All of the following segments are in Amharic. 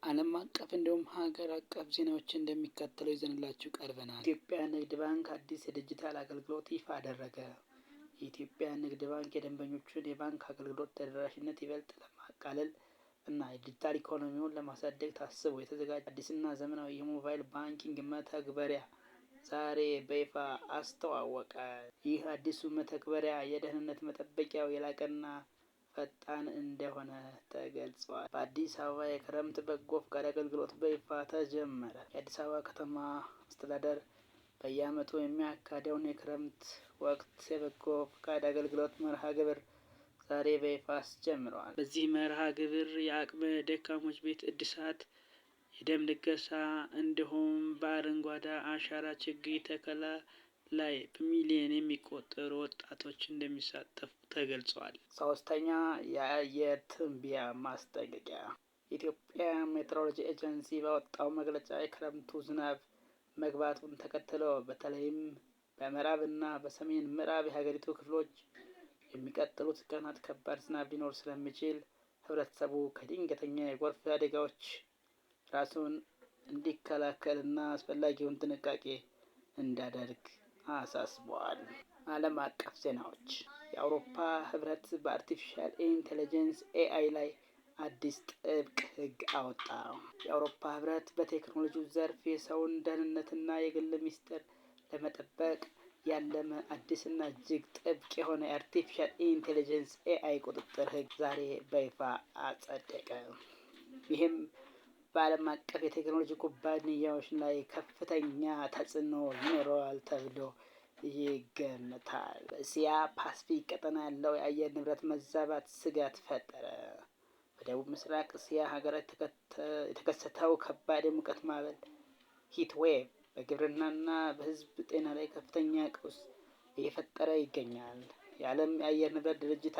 ዓለም አቀፍ እንዲሁም ሀገር አቀፍ ዜናዎችን እንደሚከተለው ይዘንላችሁ ቀርበናል። የኢትዮጵያ ንግድ ባንክ አዲስ የዲጂታል አገልግሎት ይፋ አደረገ። የኢትዮጵያ ንግድ ባንክ የደንበኞችን የባንክ አገልግሎት ተደራሽነት ይበልጥ ለማቃለል እና የዲጂታል ኢኮኖሚውን ለማሳደግ ታስቦ የተዘጋጀ አዲስና ዘመናዊ የሞባይል ባንኪንግ መተግበሪያ ዛሬ በይፋ አስተዋወቀ። ይህ አዲሱ መተግበሪያ የደህንነት መጠበቂያው የላቀና ፈጣን እንደሆነ ተገልጿል። በአዲስ አበባ የክረምት በጎ ፈቃድ አገልግሎት በይፋ ተጀመረ። የአዲስ አበባ ከተማ አስተዳደር በየዓመቱ የሚያካሂደውን የክረምት ወቅት የበጎ ፈቃድ አገልግሎት መርሃ ግብር ዛሬ በይፋ አስጀምሯል። በዚህ መርሃ ግብር የአቅመ ደካሞች ቤት እድሳት፣ የደም ልገሳ እንዲሁም በአረንጓዴ አሻራ ችግኝ ተከላ ላይ በሚሊዮን የሚቆጠሩ ወጣቶች እንደሚሳተፉ ተገልጿል። ሶስተኛ የአየር ትንበያ ማስጠንቀቂያ። የኢትዮጵያ ሜትሮሎጂ ኤጀንሲ ባወጣው መግለጫ የክረምቱ ዝናብ መግባቱን ተከትሎ በተለይም በምዕራብና በሰሜን ምዕራብ የሀገሪቱ ክፍሎች የሚቀጥሉት ቀናት ከባድ ዝናብ ሊኖር ስለሚችል ህብረተሰቡ ከድንገተኛ የጎርፍ አደጋዎች ራሱን እንዲከላከልና አስፈላጊውን ጥንቃቄ እንዲያደርግ አሳስቧል። ዓለም አቀፍ ዜናዎች። የአውሮፓ ህብረት በአርቲፊሻል ኢንተለጀንስ ኤአይ ላይ አዲስ ጥብቅ ህግ አወጣ። የአውሮፓ ህብረት በቴክኖሎጂው ዘርፍ የሰውን ደህንነትና የግል ሚስጥር ለመጠበቅ ያለመ አዲስና እጅግ ጥብቅ የሆነ የአርቲፊሻል ኢንተለጀንስ ኤአይ ቁጥጥር ህግ ዛሬ በይፋ አጸደቀ። ይህም በዓለም አቀፍ የቴክኖሎጂ ኩባንያዎች ላይ ከፍተኛ ተጽዕኖ ይኖረዋል ተብሎ ይገመታል። በእስያ ፓሲፊክ ቀጠና ያለው የአየር ንብረት መዛባት ስጋት ፈጠረ። በደቡብ ምስራቅ እስያ ሀገራት የተከሰተው ከባድ የሙቀት ማዕበል ሂት ዌቭ በግብርናና በህዝብ ጤና ላይ ከፍተኛ ቀውስ እየፈጠረ ይገኛል። የዓለም የአየር ንብረት ድርጅት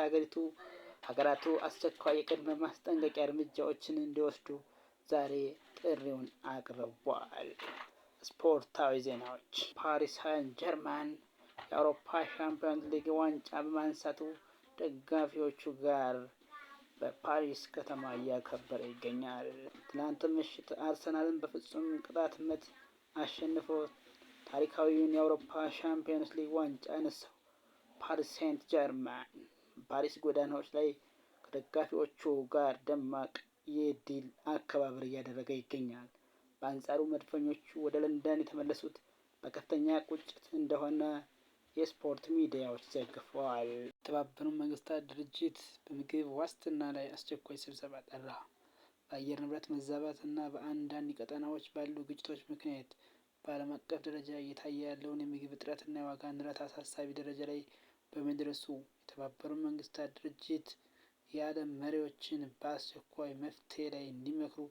ሀገራቱ አስቸኳይ የቅድመ ማስጠንቀቂያ እርምጃዎችን እንዲወስዱ ዛሬ ጥሪውን አቅርቧል። ስፖርታዊ ዜናዎች። ፓሪስ ሳን ጀርማን የአውሮፓ ሻምፒዮንስ ሊግ ዋንጫ በማንሳቱ ደጋፊዎቹ ጋር በፓሪስ ከተማ እያከበረ ይገኛል። ትናንት ምሽት አርሰናልን በፍጹም ቅጣት ምት አሸንፎ ታሪካዊውን የአውሮፓ ሻምፒዮንስ ሊግ ዋንጫ ያነሳው ፓሪስ ሴንት ጀርማን ፓሪስ ጎዳናዎች ላይ ከደጋፊዎቹ ጋር ደማቅ የድል አከባበር እያደረገ ይገኛል። በአንጻሩ መድፈኞቹ ወደ ለንደን የተመለሱት በከፍተኛ ቁጭት እንደሆነ የስፖርት ሚዲያዎች ዘግበዋል። የተባበሩት መንግስታት ድርጅት በምግብ ዋስትና ላይ አስቸኳይ ስብሰባ ጠራ። በአየር ንብረት መዛባት እና በአንዳንድ ቀጠናዎች ባሉ ግጭቶች ምክንያት በዓለም አቀፍ ደረጃ እየታየ ያለውን የምግብ እጥረትና የዋጋ ንረት አሳሳቢ ደረጃ ላይ በመድረሱ የተባበሩት መንግስታት ድርጅት የዓለም መሪዎችን በአስቸኳይ መፍትሄ ላይ እንዲመክሩ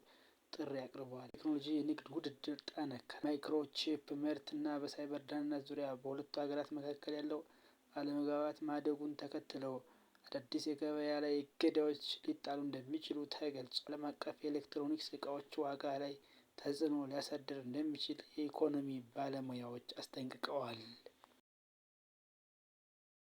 ጥሪ አቅርበዋል። ቴክኖሎጂ የንግድ ውድድር ጠነከረ። ማይክሮቺፕ ምርት እና በሳይበር ደህንነት ዙሪያ በሁለቱ ሀገራት መካከል ያለው አለመግባባት ማደጉን ተከትለው አዳዲስ የገበያ ላይ እገዳዎች ሊጣሉ እንደሚችሉ ተገልጿል። ዓለም አቀፍ የኤሌክትሮኒክስ እቃዎች ዋጋ ላይ ተጽዕኖ ሊያሳድር እንደሚችል የኢኮኖሚ ባለሙያዎች አስጠንቅቀዋል።